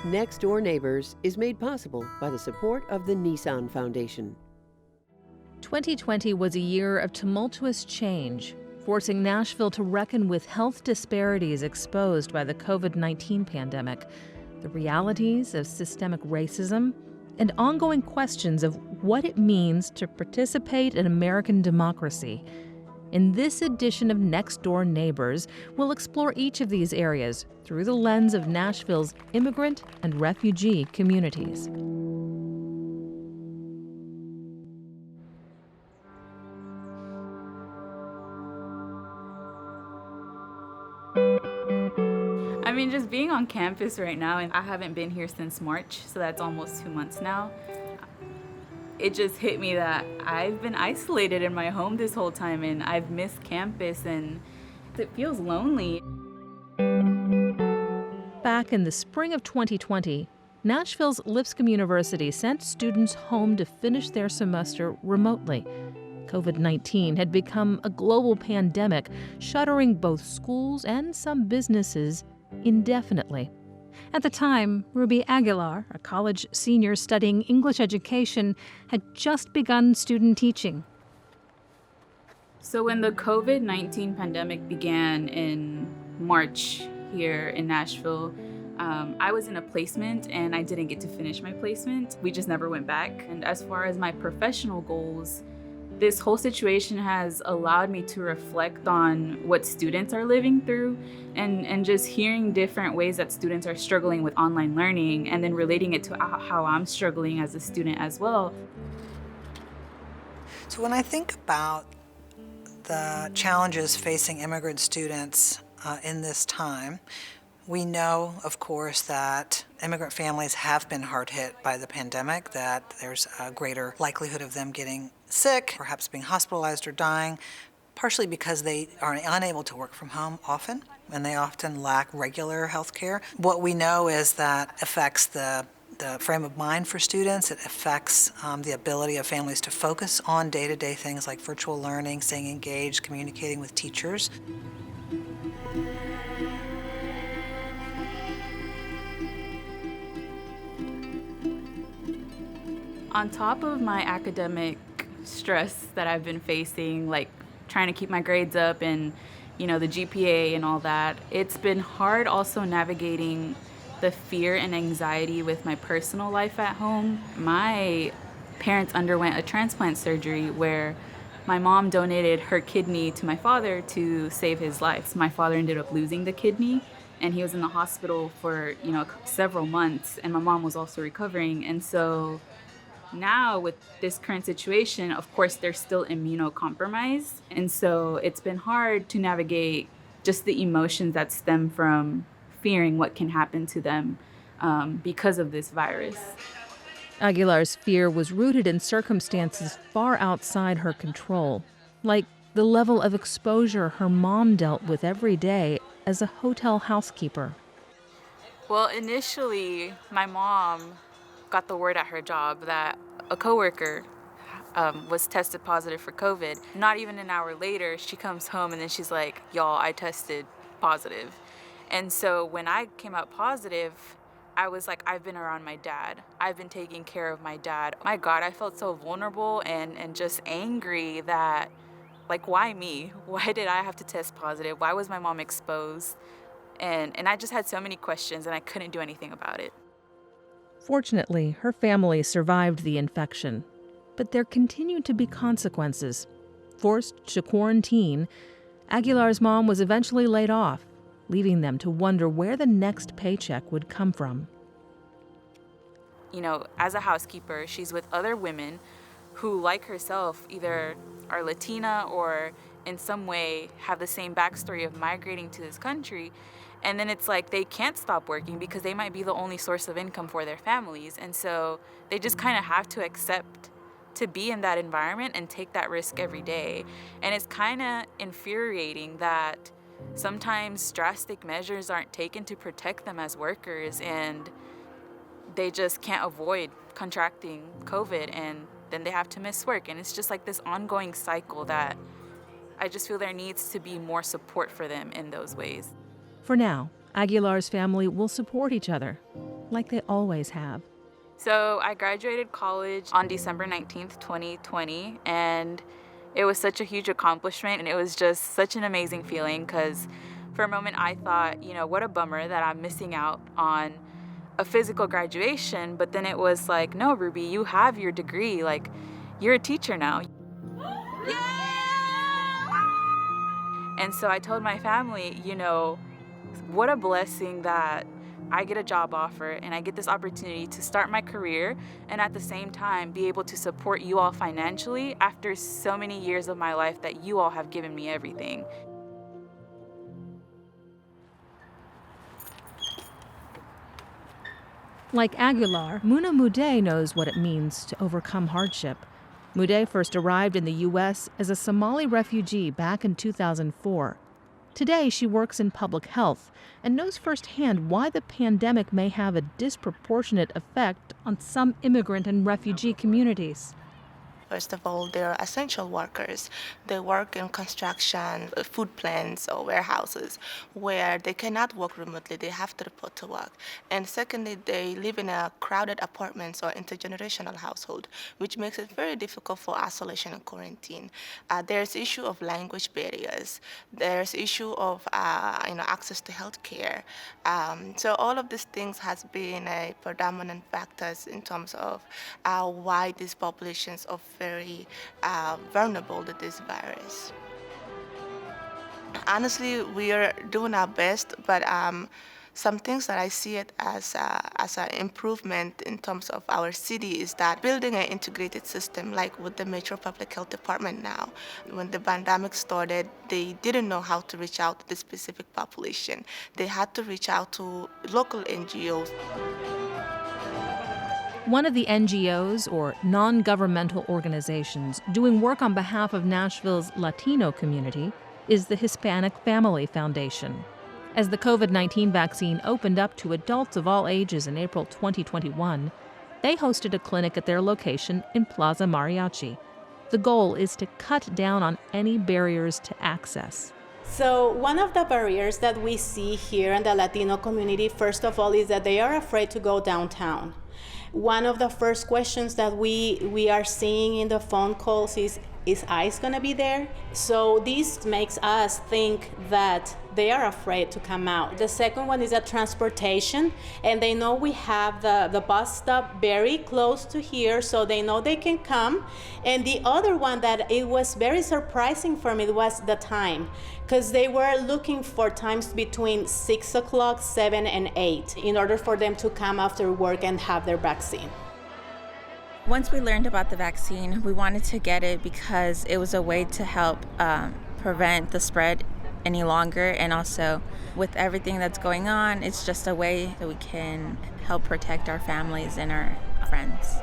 Next Door Neighbors is made possible by the support of the Nissan Foundation. 2020 was a year of tumultuous change, forcing Nashville to reckon with health disparities exposed by the COVID-19 pandemic, the realities of systemic racism, and ongoing questions of what it means to participate in American democracy. In this edition of Next Door Neighbors, we'll explore each of these areas through the lens of Nashville's immigrant and refugee communities. I mean, just being on campus right now, and I haven't been here since March, so that's almost 2 months now. It just hit me that I've been isolated in my home this whole time, and I've missed campus, and it feels lonely. Back in the spring of 2020, Nashville's Lipscomb University sent students home to finish their semester remotely. COVID-19 had become a global pandemic, shuttering both schools and some businesses indefinitely. At the time, Ruby Aguilar, a college senior studying English education, had just begun student teaching. So when the COVID-19 pandemic began in March here in Nashville, I was in a placement and I didn't get to finish my placement. We just never went back. And as far as my professional goals, this whole situation has allowed me to reflect on what students are living through and just hearing different ways that students are struggling with online learning and then relating it to how I'm struggling as a student as well. So when I think about the challenges facing immigrant students in this time, we know, of course, that immigrant families have been hard hit by the pandemic, that there's a greater likelihood of them getting sick, perhaps being hospitalized or dying, partially because they are unable to work from home often, and they often lack regular health care. What we know is that affects the frame of mind for students. It affects the ability of families to focus on day-to-day things like virtual learning, staying engaged, communicating with teachers. On top of my academic stress that I've been facing, like trying to keep my grades up and, the GPA and all that, it's been hard also navigating the fear and anxiety with my personal life at home. My parents underwent a transplant surgery where my mom donated her kidney to my father to save his life. So my father ended up losing the kidney, and he was in the hospital for, several months, and my mom was also recovering. And so now with this current situation, of course, they're still immunocompromised. And so it's been hard to navigate just the emotions that stem from fearing what can happen to them because of this virus. Aguilar's fear was rooted in circumstances far outside her control, like the level of exposure her mom dealt with every day as a hotel housekeeper. Well, initially, my mom got the word at her job that a coworker was tested positive for COVID. Not even an hour later, she comes home and then she's like, "Y'all, I tested positive." And so when I came out positive, I was like, I've been around my dad. I've been taking care of my dad. My God, I felt so vulnerable and just angry that, like, why me? Why did I have to test positive? Why was my mom exposed? And I just had so many questions and I couldn't do anything about it. Fortunately, her family survived the infection, but there continued to be consequences. Forced to quarantine, Aguilar's mom was eventually laid off, leaving them to wonder where the next paycheck would come from. As a housekeeper, she's with other women who, like herself, either are Latina or in some way have the same backstory of migrating to this country. And then it's like they can't stop working because they might be the only source of income for their families. And so they just kind of have to accept to be in that environment and take that risk every day. And it's kind of infuriating that sometimes drastic measures aren't taken to protect them as workers, and they just can't avoid contracting COVID, and then they have to miss work. And it's just like this ongoing cycle that I just feel there needs to be more support for them in those ways. For now, Aguilar's family will support each other. like they always have. So I graduated college on December 19th, 2020, and it was such a huge accomplishment, and it was just such an amazing feeling because for a moment I thought, what a bummer that I'm missing out on a physical graduation, but then it was like, no, Ruby, you have your degree, like you're a teacher now. And so I told my family, what a blessing that I get a job offer and I get this opportunity to start my career and at the same time be able to support you all financially after so many years of my life that you all have given me everything. Like Aguilar, Muna Mude knows what it means to overcome hardship. Mude first arrived in the U.S. as a Somali refugee back in 2004. Today, she works in public health and knows firsthand why the pandemic may have a disproportionate effect on some immigrant and refugee communities. First of all, they're essential workers. They work in construction, food plants, or warehouses where they cannot work remotely. They have to report to work. And secondly, they live in a crowded apartments or intergenerational household, which makes it very difficult for isolation and quarantine. There's issue of language barriers. There's issue of access to health care. So all of these things has been a predominant factors in terms of why these populations are very vulnerable to this virus. Honestly, we are doing our best, but some things that I see it as an improvement in terms of our city is that building an integrated system like with the Metro Public Health Department now. When the pandemic started, they didn't know how to reach out to the specific population. They had to reach out to local NGOs. One of the NGOs, or non-governmental organizations, doing work on behalf of Nashville's Latino community is the Hispanic Family Foundation. As the COVID-19 vaccine opened up to adults of all ages in April 2021, they hosted a clinic at their location in Plaza Mariachi. The goal is to cut down on any barriers to access. So one of the barriers that we see here in the Latino community, first of all, is that they are afraid to go downtown. One of the first questions that we are seeing in the phone calls is ICE going to be there? So this makes us think that they are afraid to come out. The second one is that transportation, and they know we have the bus stop very close to here, so they know they can come. And the other one that it was very surprising for me was the time, because they were looking for times between 6 o'clock, 7, and 8 in order for them to come after work and have their vaccine. Once we learned about the vaccine, we wanted to get it because it was a way to help prevent the spread any longer, and also with everything that's going on, it's just a way that we can help protect our families and our friends.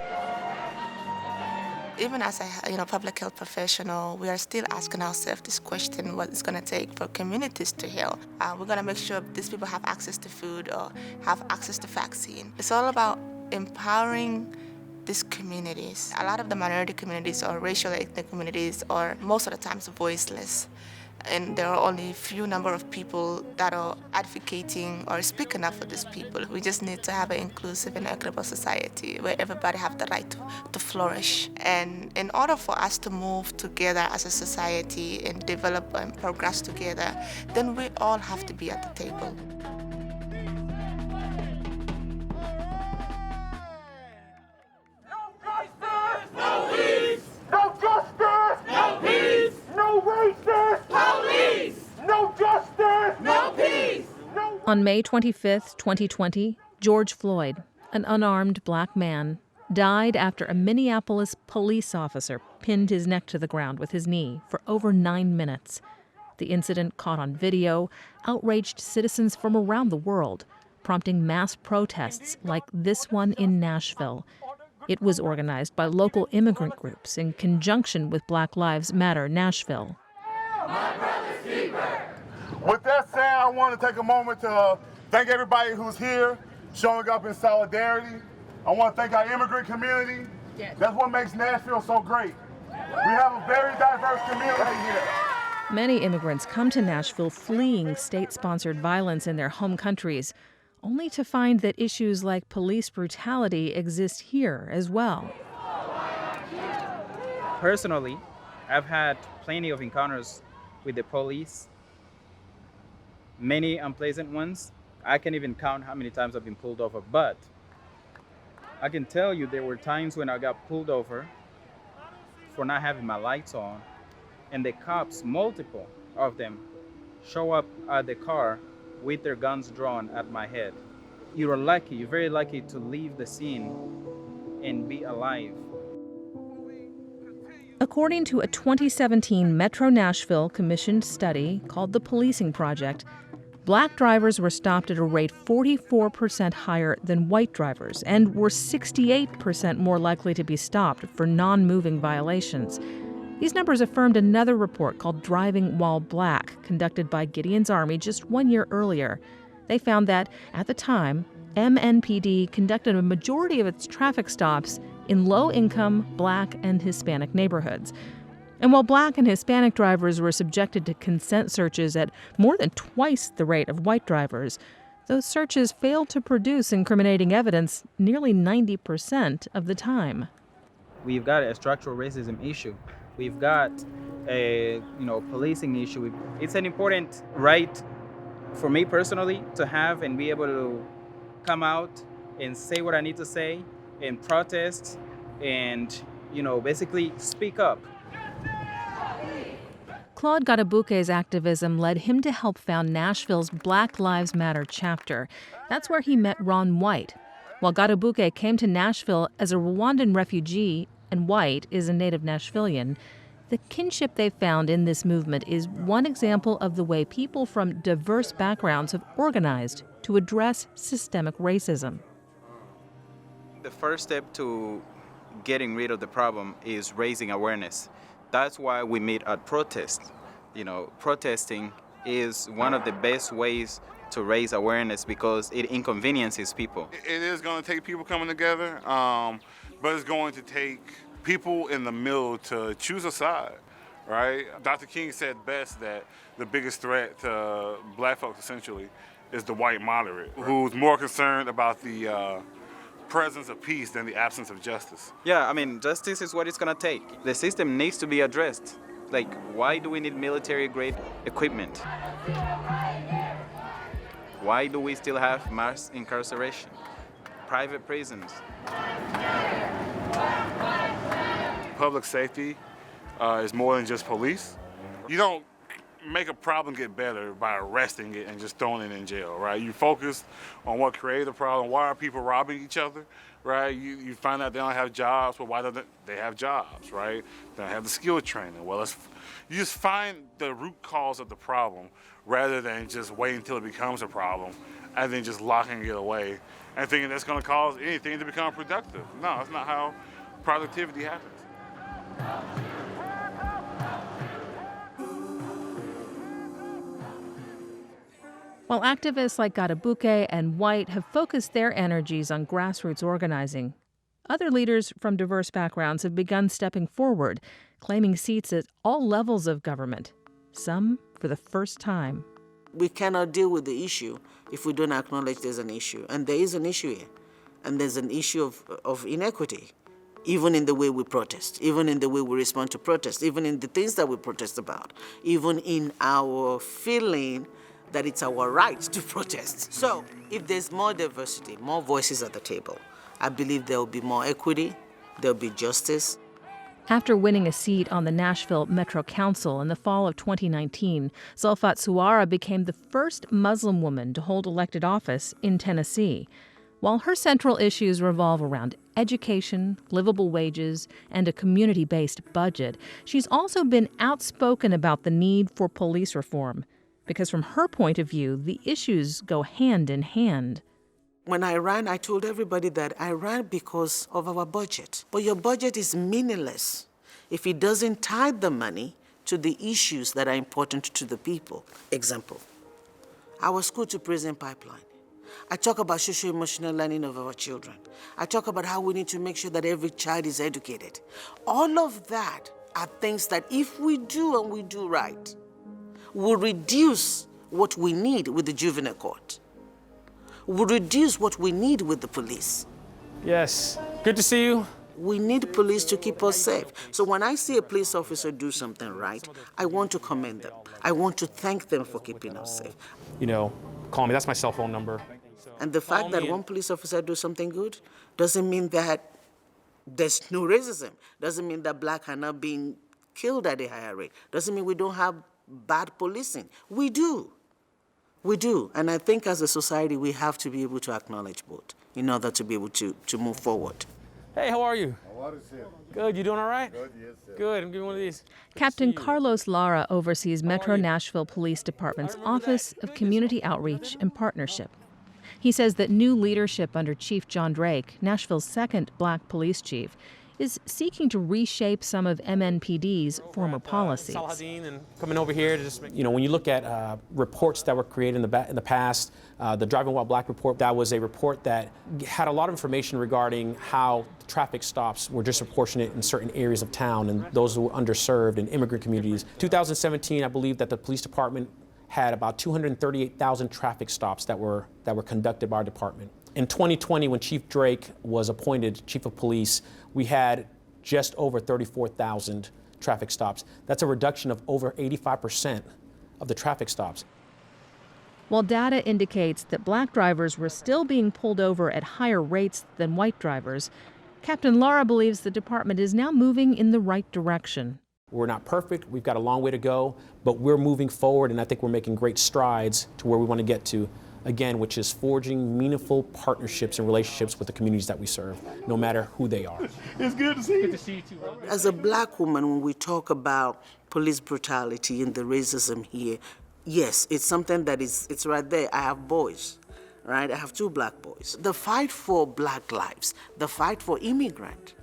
Even as a public health professional, we are still asking ourselves this question: what it's going to take for communities to heal? We're going to make sure these people have access to food or have access to vaccine. It's all about empowering these communities. A lot of the minority communities or racial ethnic communities are most of the times voiceless. And there are only a few number of people that are advocating or speaking up for these people. We just need to have an inclusive and equitable society where everybody have the right to flourish. And in order for us to move together as a society and develop and progress together, then we all have to be at the table. On May 25, 2020, George Floyd, an unarmed black man, died after a Minneapolis police officer pinned his neck to the ground with his knee for over 9 minutes. The incident, caught on video, outraged citizens from around the world, prompting mass protests like this one in Nashville. It was organized by local immigrant groups in conjunction with Black Lives Matter Nashville. My brother's keeper. With that said, I want to take a moment to thank everybody who's here, showing up in solidarity. I want to thank our immigrant community. Yes. That's what makes Nashville so great. We have a very diverse community here. Many immigrants come to Nashville fleeing state-sponsored violence in their home countries. only to find that issues like police brutality exist here as well. Personally, I've had plenty of encounters with the police, many unpleasant ones. I can't even count how many times I've been pulled over, but I can tell you there were times when I got pulled over for not having my lights on, and the cops, multiple of them, show up at the car with their guns drawn at my head. You're lucky, you're very lucky to leave the scene and be alive. According to a 2017 Metro Nashville commissioned study called the Policing Project, Black drivers were stopped at a rate 44% higher than white drivers and were 68% more likely to be stopped for non-moving violations. These numbers affirmed another report called Driving While Black, conducted by Gideon's Army just 1 year earlier. They found that, at the time, MNPD conducted a majority of its traffic stops in low-income Black and Hispanic neighborhoods. And while Black and Hispanic drivers were subjected to consent searches at more than twice the rate of white drivers, those searches failed to produce incriminating evidence nearly 90% of the time. We've got a structural racism issue. We've got a policing issue. It's an important right for me personally to have and be able to come out and say what I need to say and protest and basically speak up. Claude Gadabuke's activism led him to help found Nashville's Black Lives Matter chapter. That's where he met Ron White. While Gadabuke came to Nashville as a Rwandan refugee and White is a native Nashvillian, the kinship they found in this movement is one example of the way people from diverse backgrounds have organized to address systemic racism. The first step to getting rid of the problem is raising awareness. That's why we meet at protests. Protesting is one of the best ways to raise awareness because it inconveniences people. It is going to take people coming together, but it's going to take people in the middle to choose a side, right? Dr. King said best that the biggest threat to Black folks essentially is the white moderate, who's more concerned about the presence of peace than the absence of justice. Yeah, justice is what it's gonna take. The system needs to be addressed. Like, why do we need military-grade equipment? Why do we still have mass incarceration? Private prisons. Public safety is more than just police. You don't make a problem get better by arresting it and just throwing it in jail, right? You focus on what created the problem. Why are people robbing each other, right? You find out they don't have jobs. Well, why don't they have jobs, right? They don't have the skill training. Well, you just find the root cause of the problem rather than just waiting until it becomes a problem and then just locking it away and thinking that's going to cause anything to become productive. No, that's not how productivity happens. While activists like Gadabuke and White have focused their energies on grassroots organizing, other leaders from diverse backgrounds have begun stepping forward, claiming seats at all levels of government, some for the first time. We cannot deal with the issue if we don't acknowledge there's an issue. And there is an issue here. And there's an issue of inequity, even in the way we protest, even in the way we respond to protest, even in the things that we protest about, even in our feeling that it's our right to protest. So if there's more diversity, more voices at the table, I believe there will be more equity, there will be justice. After winning a seat on the Nashville Metro Council in the fall of 2019, Zulfat Suara became the first Muslim woman to hold elected office in Tennessee. While her central issues revolve around education, livable wages, and a community-based budget, she's also been outspoken about the need for police reform. Because from her point of view, the issues go hand in hand. When I ran, I told everybody that I ran because of our budget. But your budget is meaningless if it doesn't tie the money to the issues that are important to the people. Example, our school-to-prison pipeline. I talk about socio-emotional learning of our children. I talk about how we need to make sure that every child is educated. All of that are things that if we do and we do right, will reduce what we need with the juvenile court, will reduce what we need with the police. Yes. Good to see you. We need police to keep us safe. So when I see a police officer do something right, I want to commend them. I want to thank them for keeping us safe. You know, call me. That's my cell phone number. And the fact that one police officer does something good doesn't mean that there's no racism. Doesn't mean that black are not being killed at a higher rate. Doesn't mean we don't have bad policing. We do. We do. And I think as a society, we have to be able to acknowledge both in order to be able to move forward. Hey, how are you? Good. You doing all right? Good, yes, sir. Good. I'm giving one of these. Captain Carlos Lara oversees Metro Nashville Police Department's Office of Community Outreach and Partnership. He says that new leadership under Chief John Drake, Nashville's second black police chief, is seeking to reshape some of MNPD's former policies. Salahadin and coming over here to just, when you look at reports that were created in the past, the Driving While Black report, that was a report that had a lot of information regarding how traffic stops were disproportionate in certain areas of town and those who were underserved in immigrant communities. 2017, I believe that the police department had about 238,000 traffic stops that were conducted by our department. In 2020, when Chief Drake was appointed chief of police, we had just over 34,000 traffic stops. That's a reduction of over 85% of the traffic stops. While data indicates that black drivers were still being pulled over at higher rates than white drivers, Captain Lara believes the department is now moving in the right direction. We're not perfect, we've got a long way to go, but we're moving forward, and I think we're making great strides to where we want to get to, again, which is forging meaningful partnerships and relationships with the communities that we serve, no matter who they are. It's good to see you. Good to see you too, bro. As a black woman, when we talk about police brutality and the racism here, yes, it's something that it's right there. I have boys, right? I have 2 black boys. The fight for black lives, the fight for immigrant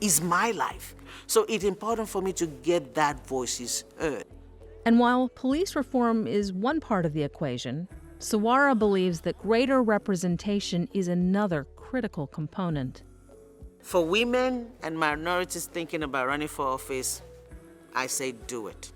is my life. So it's important for me to get that voices heard. And while police reform is one part of the equation, Sawara believes that greater representation is another critical component. For women and minorities thinking about running for office, I say do it.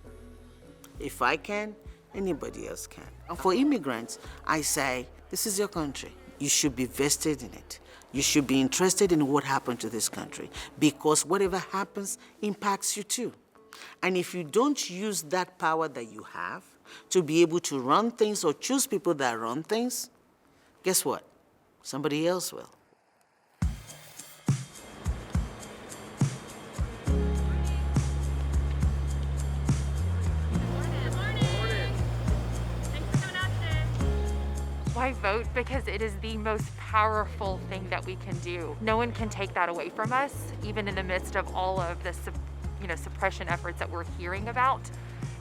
If I can, anybody else can. And for immigrants, I say, this is your country. You should be vested in it. You should be interested in what happened to this country, because whatever happens impacts you too. And if you don't use that power that you have to be able to run things or choose people that run things, guess what? Somebody else will. Why vote? Because it is the most powerful thing that we can do. No one can take that away from us, even in the midst of all of the suppression efforts that we're hearing about.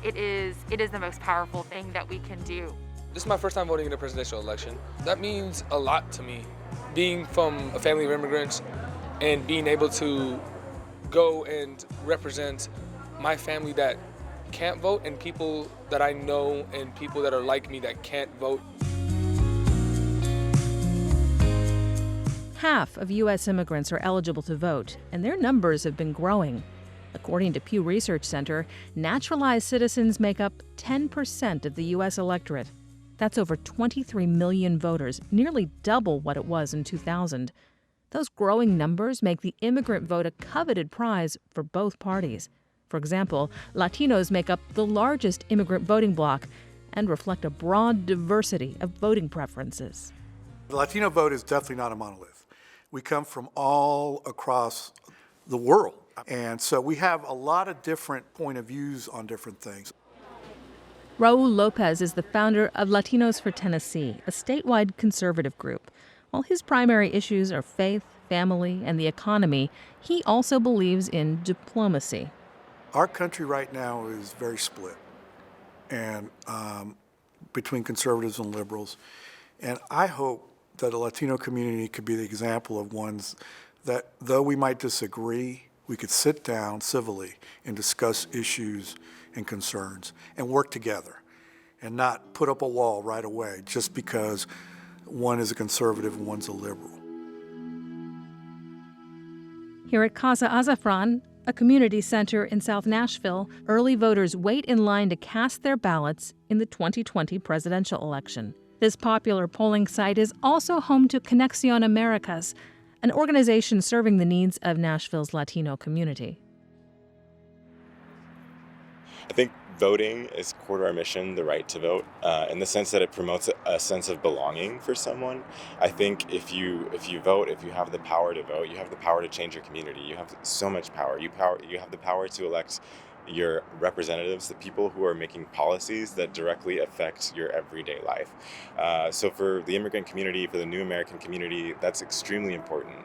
It is the most powerful thing that we can do. This is my first time voting in a presidential election. That means a lot to me. Being from a family of immigrants and being able to go and represent my family that can't vote and people that I know and people that are like me that can't vote. Half of U.S. immigrants are eligible to vote, and their numbers have been growing. According to Pew Research Center, naturalized citizens make up 10% of the U.S. electorate. That's over 23 million voters, nearly double what it was in 2000. Those growing numbers make the immigrant vote a coveted prize for both parties. For example, Latinos make up the largest immigrant voting bloc and reflect a broad diversity of voting preferences. The Latino vote is definitely not a monolith. We come from all across the world. And so we have a lot of different point of views on different things. Raul Lopez is the founder of Latinos for Tennessee, a statewide conservative group. While his primary issues are faith, family, and the economy, he also believes in diplomacy. Our country right now is very split, and between conservatives and liberals. And I hope that the Latino community could be the example of ones that, though we might disagree, we could sit down civilly and discuss issues and concerns and work together and not put up a wall right away just because one is a conservative and one's a liberal. Here at Casa Azafran, a community center in South Nashville, early voters wait in line to cast their ballots in the 2020 presidential election. This popular polling site is also home to Conexión Americas, an organization serving the needs of Nashville's Latino community. I think voting is core to our mission, the right to vote, in the sense that it promotes a sense of belonging for someone. I think if you vote, if you have the power to vote, you have the power to change your community. You have so much power. You have the power to elect your representatives, the people who are making policies that directly affect your everyday life. So for the immigrant community, for the new American community, that's extremely important.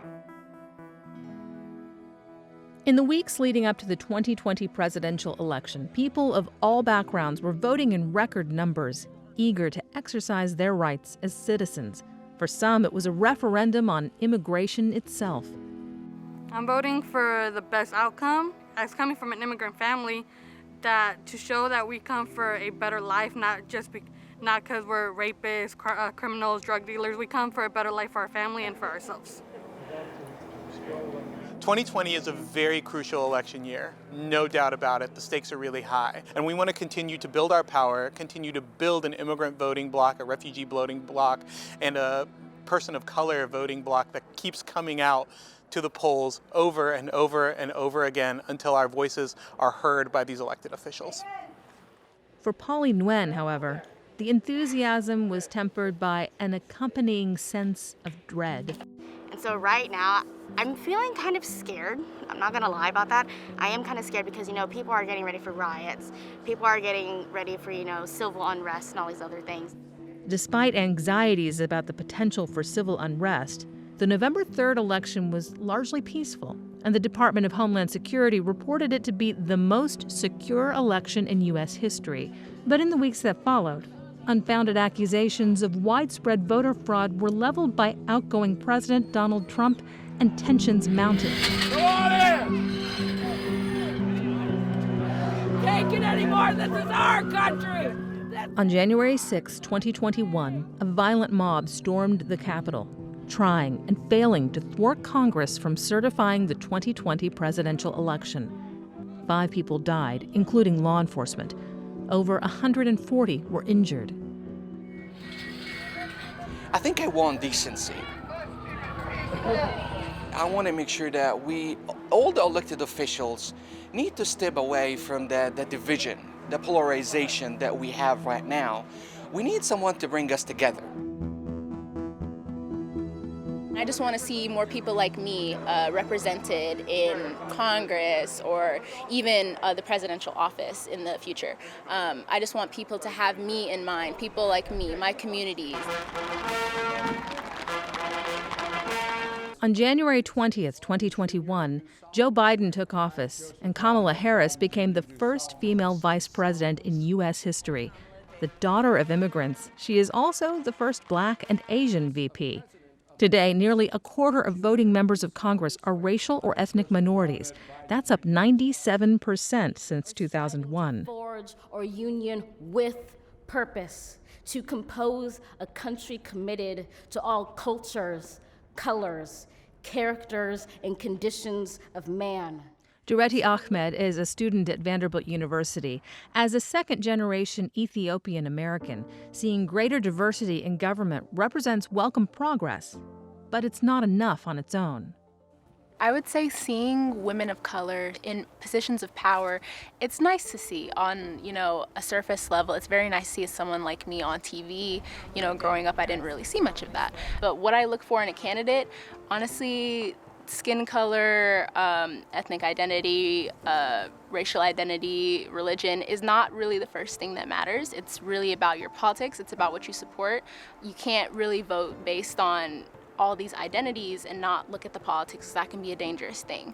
In the weeks leading up to the 2020 presidential election, people of all backgrounds were voting in record numbers, eager to exercise their rights as citizens. For some, it was a referendum on immigration itself. I'm voting for the best outcome. As coming from an immigrant family, that to show that we come for a better life, not because we're rapists, criminals, drug dealers. We come for a better life for our family and for ourselves. 2020 is a very crucial election year, no doubt about it. The stakes are really high. And we want to continue to build our power, continue to build an immigrant voting bloc, a refugee voting bloc, and a person of color voting bloc that keeps coming out to the polls over and over and over again until our voices are heard by these elected officials. For Polly Nguyen, however, the enthusiasm was tempered by an accompanying sense of dread. And so right now, I'm feeling kind of scared. I'm not gonna lie about that. I am kind of scared because, people are getting ready for riots. People are getting ready for, civil unrest and all these other things. Despite anxieties about the potential for civil unrest, the November 3rd election was largely peaceful, and the Department of Homeland Security reported it to be the most secure election in U.S. history. But in the weeks that followed, unfounded accusations of widespread voter fraud were leveled by outgoing President Donald Trump, and tensions mounted. Go on in! Take it anymore! This is our country! On January 6, 2021, a violent mob stormed the Capitol, trying and failing to thwart Congress from certifying the 2020 presidential election. 5 people died, including law enforcement. Over 140 were injured. I think I want decency. I want to make sure that all the elected officials, need to step away from the division, the polarization that we have right now. We need someone to bring us together. I just want to see more people like me represented in Congress or even the presidential office in the future. I just want people to have me in mind, people like me, my communities. On January 20th, 2021, Joe Biden took office, and Kamala Harris became the first female vice president in U.S. history. The daughter of immigrants, she is also the first Black and Asian VP. Today, nearly a quarter of voting members of Congress are racial or ethnic minorities. That's up 97% since 2001. Forge or union with purpose to compose a country committed to all cultures, colors, characters, and conditions of man. Duretti Ahmed is a student at Vanderbilt University. As a second-generation Ethiopian American, seeing greater diversity in government represents welcome progress, but it's not enough on its own. I would say seeing women of color in positions of power, it's nice to see on, a surface level. It's very nice to see someone like me on TV. Growing up, I didn't really see much of that. But what I look for in a candidate, honestly, skin color, ethnic identity, racial identity, religion is not really the first thing that matters. It's really about your politics. It's about what you support. You can't really vote based on all these identities and not look at the politics, because that can be a dangerous thing.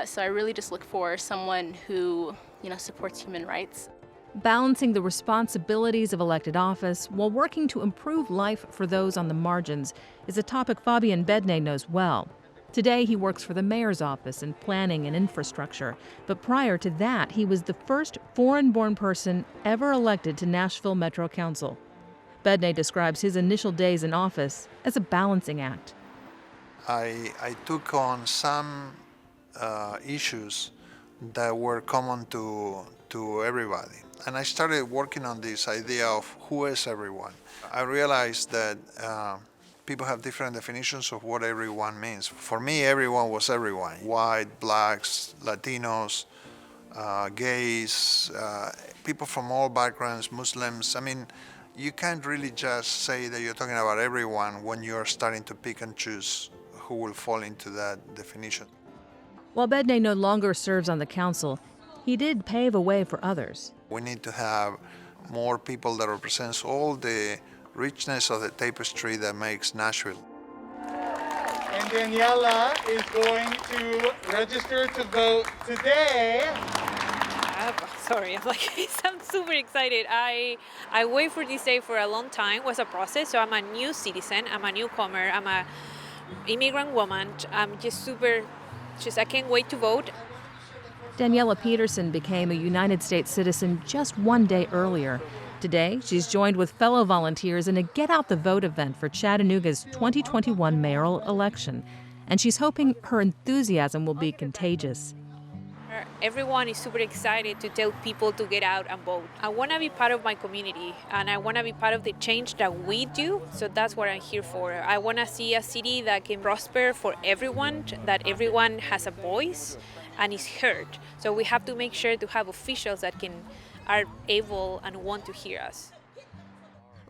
So I really just look for someone who, supports human rights. Balancing the responsibilities of elected office while working to improve life for those on the margins is a topic Fabian Bedne knows well. Today, he works for the mayor's office in planning and infrastructure. But prior to that, he was the first foreign-born person ever elected to Nashville Metro Council. Bedne describes his initial days in office as a balancing act. I took on some issues that were common to everybody. And I started working on this idea of who is everyone. I realized that people have different definitions of what everyone means. For me, everyone was everyone. White, blacks, Latinos, gays, people from all backgrounds, Muslims. I mean, you can't really just say that you're talking about everyone when you're starting to pick and choose who will fall into that definition. While Bedne no longer serves on the council, he did pave a way for others. We need to have more people that represents all the richness of the tapestry that makes Nashville. And Daniela is going to register to vote today. Sorry, I'm super excited. I wait for this day for a long time. It was a process. So I'm a new citizen. I'm a newcomer. I'm a immigrant woman. I'm I can't wait to vote. Daniela Peterson became a United States citizen just one day earlier. Today, she's joined with fellow volunteers in a Get Out the Vote event for Chattanooga's 2021 mayoral election. And she's hoping her enthusiasm will be contagious. Everyone is super excited to tell people to get out and vote. I want to be part of my community, and I want to be part of the change that we do, so that's what I'm here for. I want to see a city that can prosper for everyone, that everyone has a voice and is heard. So we have to make sure to have officials that are able and want to hear us.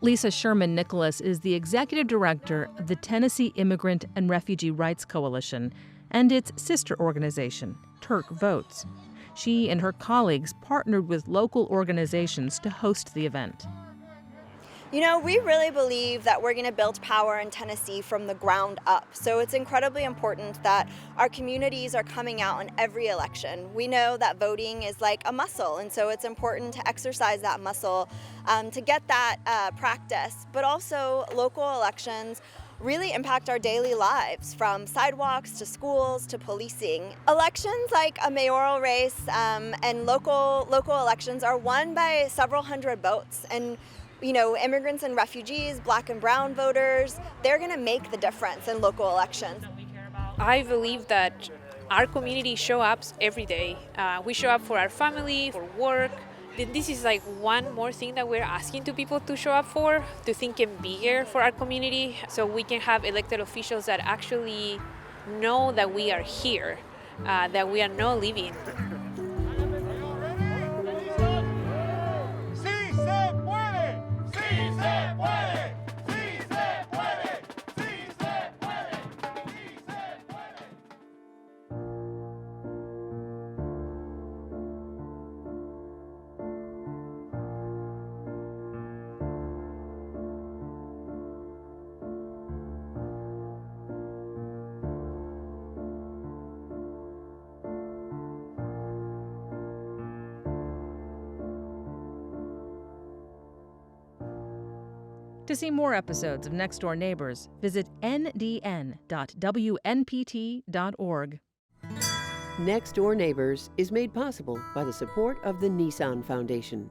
Lisa Sherman Nicholas is the executive director of the Tennessee Immigrant and Refugee Rights Coalition and its sister organization, Turk Votes. She and her colleagues partnered with local organizations to host the event. You know, we really believe that we're going to build power in Tennessee from the ground up. So it's incredibly important that our communities are coming out in every election. We know that voting is like a muscle, and so it's important to exercise that muscle to get that practice. But also, local elections really impact our daily lives, from sidewalks to schools to policing. Elections like a mayoral race and local elections are won by several hundred votes. And you know, immigrants and refugees, black and brown voters, they're going to make the difference in local elections. I believe that our community show up every day. We show up for our family, for work. This is like one more thing that we're asking to people to show up for, to think and be here for our community, so we can have elected officials that actually know that we are here, that we are not leaving. To see more episodes of Next Door Neighbors, visit ndn.wnpt.org. Next Door Neighbors is made possible by the support of the Nissan Foundation.